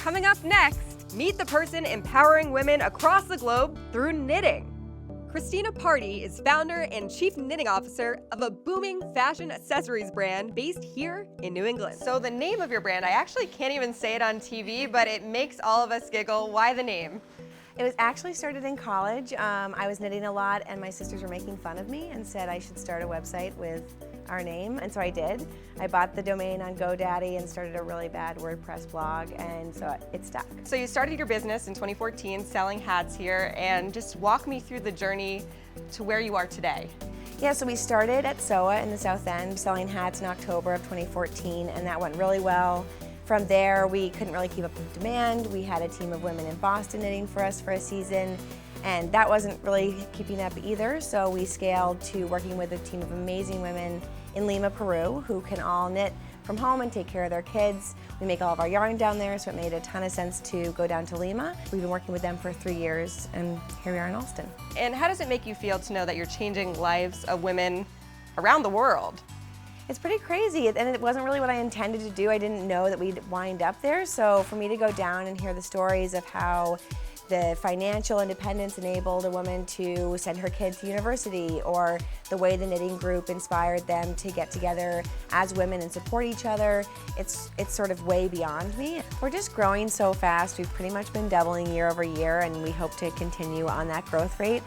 Coming up next, meet the person empowering women across the globe through knitting. Christina Pardy is founder and chief knitting officer of a booming fashion accessories brand based here in New England. So the name of your brand, I actually can't even say it on TV, but it makes all of us giggle. Why the name? It was actually started in college. I was knitting a lot and my sisters were making fun of me and said I should start a website with our name, and so I did. I bought the domain on GoDaddy and started a really bad WordPress blog, and so it stuck. So you started your business in 2014 selling hats here, and just walk me through the journey to where you are today. Yeah, so we started at SOA in the South End selling hats in October of 2014, and that went really well. From there, we couldn't really keep up with demand. We had a team of women in Boston knitting for us for a season, and that wasn't really keeping up either, so we scaled to working with a team of amazing women in Lima, Peru, who can all knit from home and take care of their kids. We make all of our yarn down there, so it made a ton of sense to go down to Lima. We've been working with them for 3 years, and here we are in Alston. And how does it make you feel to know that you're changing lives of women around the world? It's pretty crazy, and it wasn't really what I intended to do. I didn't know that we'd wind up there, so for me to go down and hear the stories of how the financial independence enabled a woman to send her kid to university, or the way the knitting group inspired them to get together as women and support each other, it's sort of way beyond me. We're just growing so fast. We've pretty much been doubling year over year, and we hope to continue on that growth rate.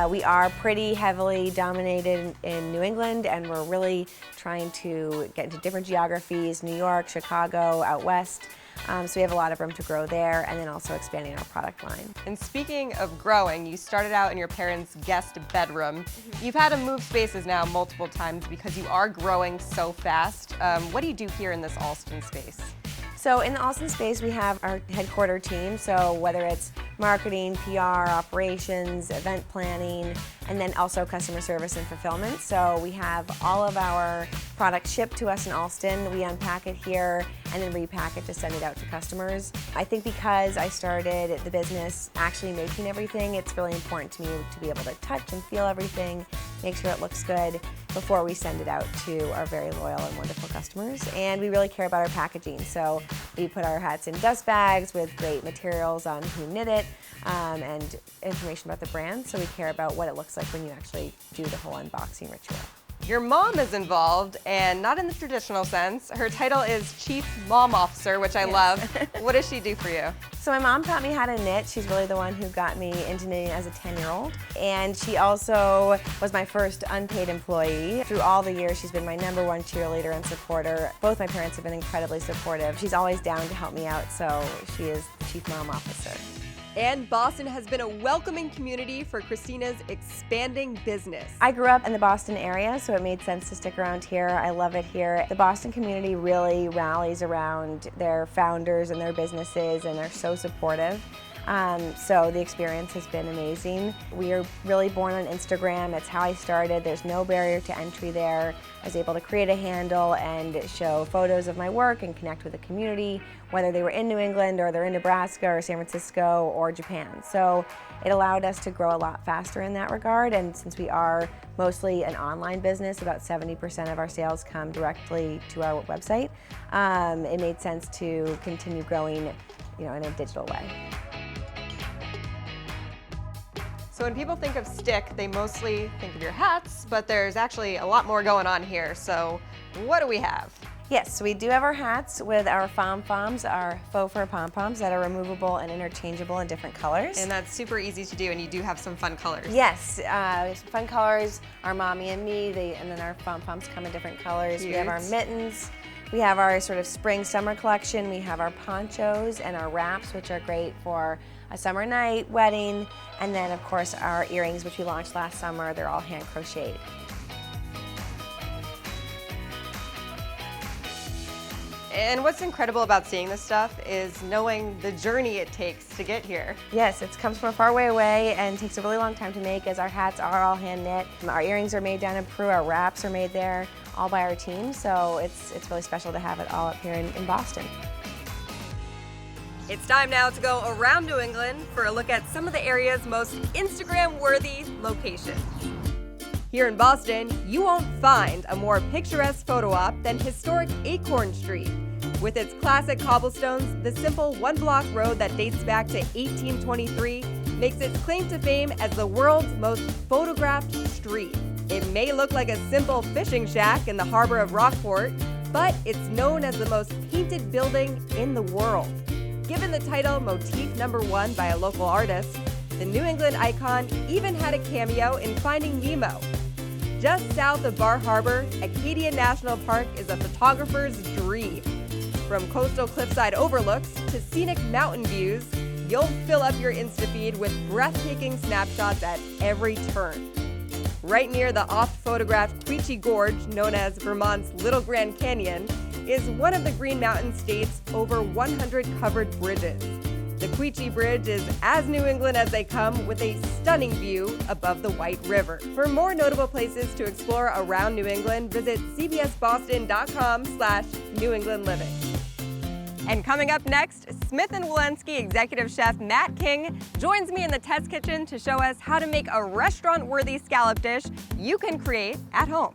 We are pretty heavily dominated in New England, and we're really trying to get into different geographies, New York, Chicago, out west. So we have a lot of room to grow there, and then also expanding our product line. And speaking of growing, you started out in your parents' guest bedroom. You've had to move spaces now multiple times because you are growing so fast. What do you do here in this Alston space? So in the Alston space, we have our headquarter team, so whether it's marketing, PR, operations, event planning, and then also customer service and fulfillment. So we have all of our products shipped to us in Alston. We unpack it here and then repack it to send it out to customers. I think because I started the business actually making everything, it's really important to me to be able to touch and feel everything, make sure it looks good before we send it out to our very loyal and wonderful customers. And we really care about our packaging. So we put our hats in dust bags with great materials on who knit it, and information about the brand, so we care about what it looks like when you actually do the whole unboxing ritual. Your mom is involved, and not in the traditional sense. Her title is Chief Mom Officer, which I love. What does she do for you? So my mom taught me how to knit. She's really the one who got me into knitting as a 10-year-old. And she also was my first unpaid employee. Through all the years, she's been my #1 cheerleader and supporter. Both my parents have been incredibly supportive. She's always down to help me out, so she is the Chief Mom Officer. And Boston has been a welcoming community for Christina's expanding business. I grew up in the Boston area, so it made sense to stick around here. I love it here. The Boston community really rallies around their founders and their businesses, and they're so supportive. So the experience has been amazing. We are really born on Instagram. It's how I started. There's no barrier to entry there. I was able to create a handle and show photos of my work and connect with the community, whether they were in New England or they're in Nebraska or San Francisco or Japan. So it allowed us to grow a lot faster in that regard. And since we are mostly an online business, about 70% of our sales come directly to our website, it made sense to continue growing, in a digital way. So when people think of Stick, they mostly think of your hats, but there's actually a lot more going on here. So what do we have? Yes, so we do have our hats with our pom-poms, our faux fur pom-poms that are removable and interchangeable in different colors. And that's super easy to do, and you do have some fun colors. Yes, we have some fun colors, our mommy and me, and then our pom-poms come in different colors. Cute. We have our mittens, we have our sort of spring-summer collection, we have our ponchos and our wraps, which are great for a summer night, wedding, and then of course our earrings, which we launched last summer. They're all hand crocheted. And what's incredible about seeing this stuff is knowing the journey it takes to get here. Yes, it comes from a far way away and takes a really long time to make, as our hats are all hand knit. Our earrings are made down in Peru, our wraps are made there, all by our team, so it's really special to have it all up here in Boston. It's time now to go around New England for a look at some of the area's most Instagram-worthy locations. Here in Boston, you won't find a more picturesque photo op than historic Acorn Street. With its classic cobblestones, the simple one-block road that dates back to 1823 makes its claim to fame as the world's most photographed street. It may look like a simple fishing shack in the harbor of Rockport, but it's known as the most painted building in the world. Given the title Motif #1 by a local artist, the New England icon even had a cameo in Finding Nemo. Just south of Bar Harbor, Acadia National Park is a photographer's dream. From coastal cliffside overlooks to scenic mountain views, you'll fill up your Instafeed with breathtaking snapshots at every turn. Right near the oft-photographed Quechee Gorge, known as Vermont's Little Grand Canyon, is one of the Green Mountain State's over 100 covered bridges. The Quechee Bridge is as New England as they come, with a stunning view above the White River. For more notable places to explore around New England, visit cbsboston.com/New England Living. And coming up next, Smith & Wollensky executive chef Matt King joins me in the test kitchen to show us how to make a restaurant-worthy scallop dish you can create at home.